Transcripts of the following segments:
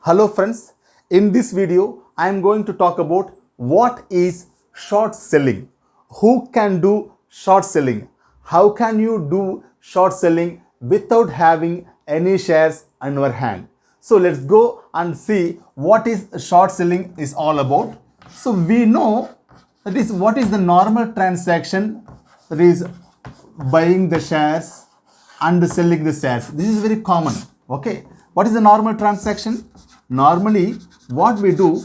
Hello friends, in this video I am going to talk about what is short selling, who can do short selling, how can you do short selling without having any shares on your hand. So let's go and see what is short selling is all about. So we know that is what is the normal transaction, that is buying the shares and selling the shares. This is very common. Okay, what is the normal transaction? Normally what we do,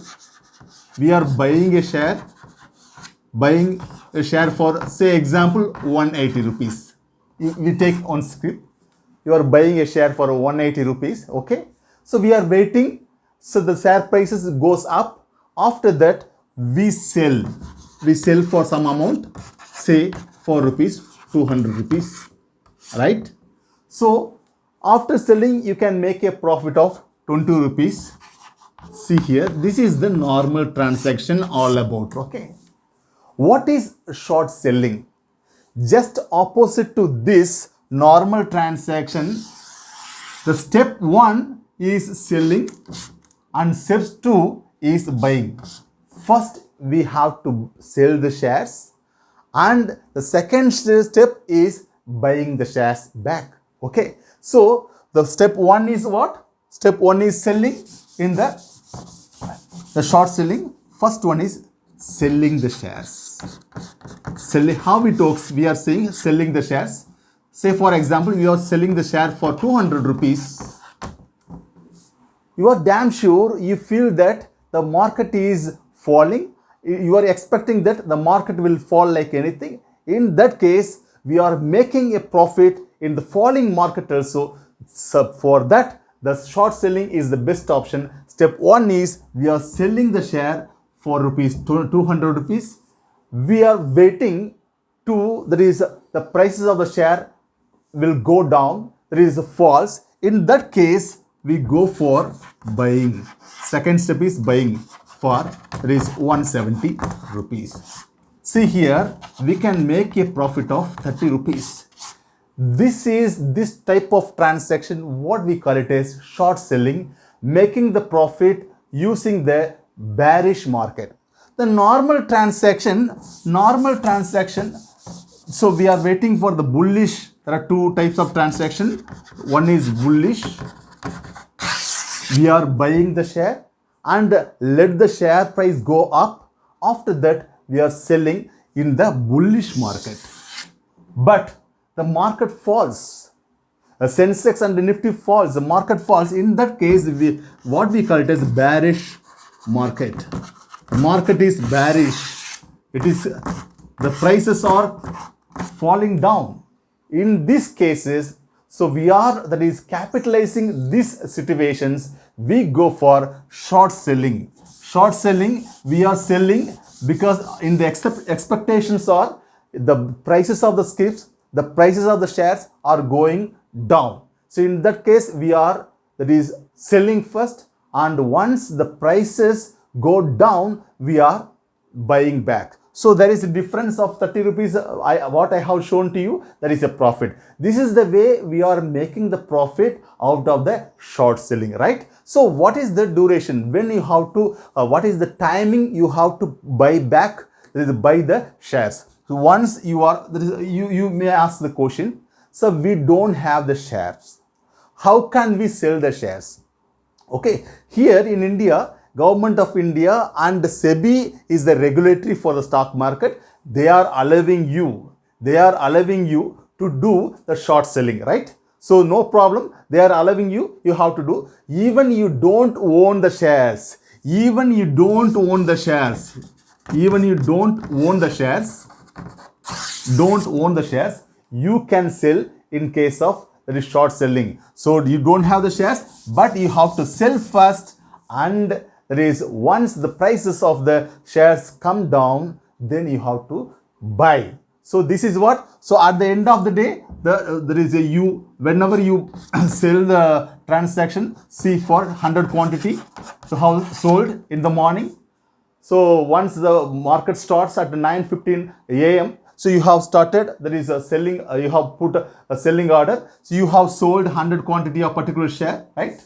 we are buying a share for, say example, 180 rupees. We take on script, you are buying a share for 180 rupees. Okay, so we are waiting, so the share prices goes up. After that we sell for some amount, say for rupees 200 rupees, right? So after selling you can make a profit of 20 rupees. See here, this is the normal transaction all about. Okay, what is short selling? Just opposite to this normal transaction, the step 1 is selling and step 2 is buying. First we have to sell the shares and the second step is buying the shares back. Okay, so the step 1 is what? Step 1 is selling. In the short selling, first one is selling the shares. Selling, how it works, we are saying selling the shares. Say for example, you are selling the share for 200 rupees. You are damn sure, you feel that the market is falling. You are expecting that the market will fall like anything. In that case, we are making a profit in the falling market also. So for that, the short selling is the best option. Step 1 is we are selling the share for rupees 200 rupees. We are waiting to, that is the prices of the share will go down, there is a false. In that case we go for buying. Second step is buying for, there is 170 rupees. See here, we can make a profit of 30 rupees. This type of transaction, what we call it as short selling, making the profit using the bearish market. The normal transaction, so we are waiting for the bullish. There are two types of transaction. One is bullish, we are buying the share and let the share price go up. After that we are selling in the bullish market. But the market falls, the Sensex and the Nifty falls, the market falls. In that case, what we call it as bearish market. The market is bearish. It is, the prices are falling down. In these cases, so we are, that is capitalizing these situations, we go for short selling. Short selling, we are selling because in the expectations are the prices of the skips, the prices of the shares are going down. So in that case we are, that is selling first, and once the prices go down we are buying back. So there is a difference of 30 rupees. What I have shown to you, that is a profit. This is the way we are making the profit out of the short selling, right? So what is the duration, when you have to, what is the timing you have to buy back, that is buy the shares. So once you are, you may ask the question, so we don't have the shares, how can we sell the shares? Okay, here in India, Government of India and SEBI is the regulatory for the stock market. They are allowing you to do the short selling, right? So no problem, they are allowing you have to do. Even you don't own the shares, you can sell in case of, that is short selling. So you don't have the shares, but you have to sell first, and that is once the prices of the shares come down, then you have to buy. So this is what, so at the end of the day, there is a, whenever you sell the transaction, see for 100 quantity, so how sold in the morning. So once the market starts at 9:15 a.m., so you have started, there is a selling, you have put a selling order, so you have sold 100 quantity of particular share, right?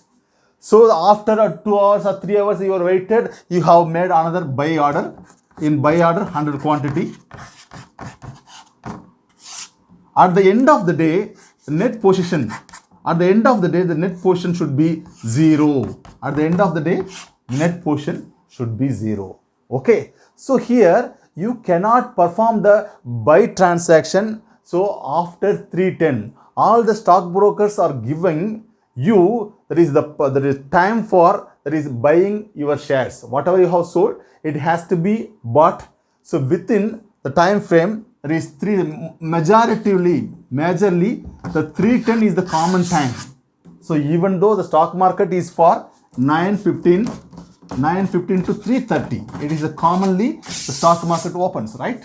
So after 2 hours or 3 hours you are waited, you have made another buy order. In buy order 100 quantity. At the end of the day, net position. At the end of the day, the net position should be 0. At the end of the day, net position should be 0. Okay. So here you cannot perform the buy transaction. So after 310, all the stockbrokers are giving you there is time for buying your shares. Whatever you have sold, it has to be bought. So within the time frame, there is majorly the 310 is the common time. So even though the stock market is for 9:15 to 3:30, it is commonly the stock market opens, right?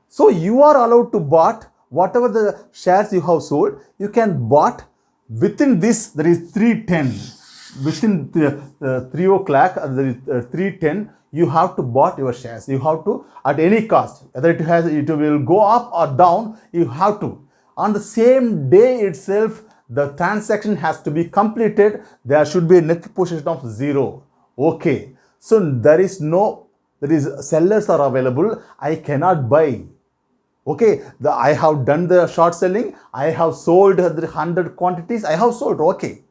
So you are allowed to bought whatever the shares you have sold, you can bought within this. There is 310. Within 3 o'clock, there is 310. You have to bought your shares. You have to, at any cost, whether it will go up or down, you have to. On the same day itself, the transaction has to be completed. There should be a net position of 0. Okay. So there is sellers are available. I cannot buy. Okay. I have done the short selling. I have sold the 100 quantities. I have sold. Okay.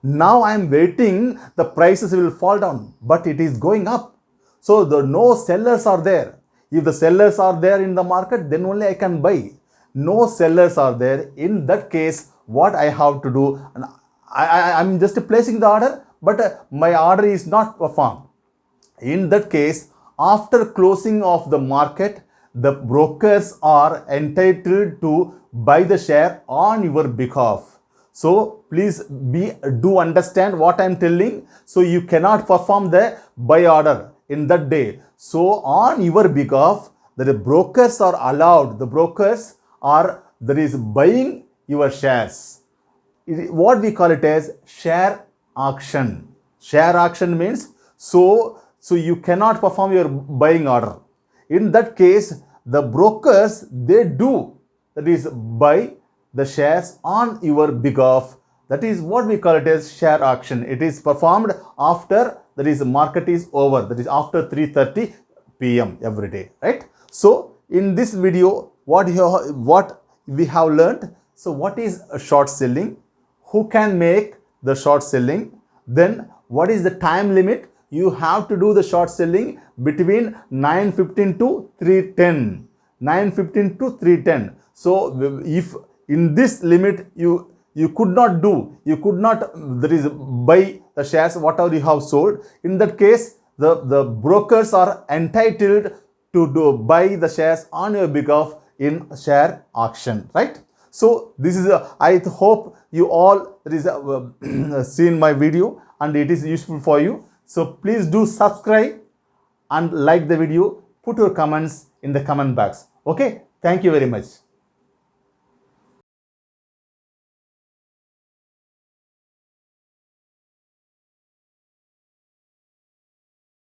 Now I am waiting. The prices will fall down, but it is going up. So no sellers are there. If the sellers are there in the market, then only I can buy. No sellers are there. In that case, what I have to do, I'm just placing the order, but my order is not performed. In that case, after closing of the market, the brokers are entitled to buy the share on your behalf. So please do understand what I am telling. So you cannot perform the buy order in that day. So on your behalf, the brokers are allowed. The brokers are buying your shares. What we call it as share auction. Share auction means so you cannot perform your buying order. In that case, the brokers they buy the shares on your behalf. That is what we call it as share auction. It is performed after market is over. That is after 3:30 p.m. every day, right? So in this video, what we have learned. So what is a short selling? Who can make the short selling? Then what is the time limit? You have to do the short selling between 9:15 to 3:10. 9:15 to 3:10. So if in this limit you could not buy the shares whatever you have sold, in that case the brokers are entitled to buy the shares on your behalf in share auction, right? So this is I hope you all seen my video and it is useful for you. So please do subscribe and like the video. Put your comments in the comment box. Okay, thank you very much.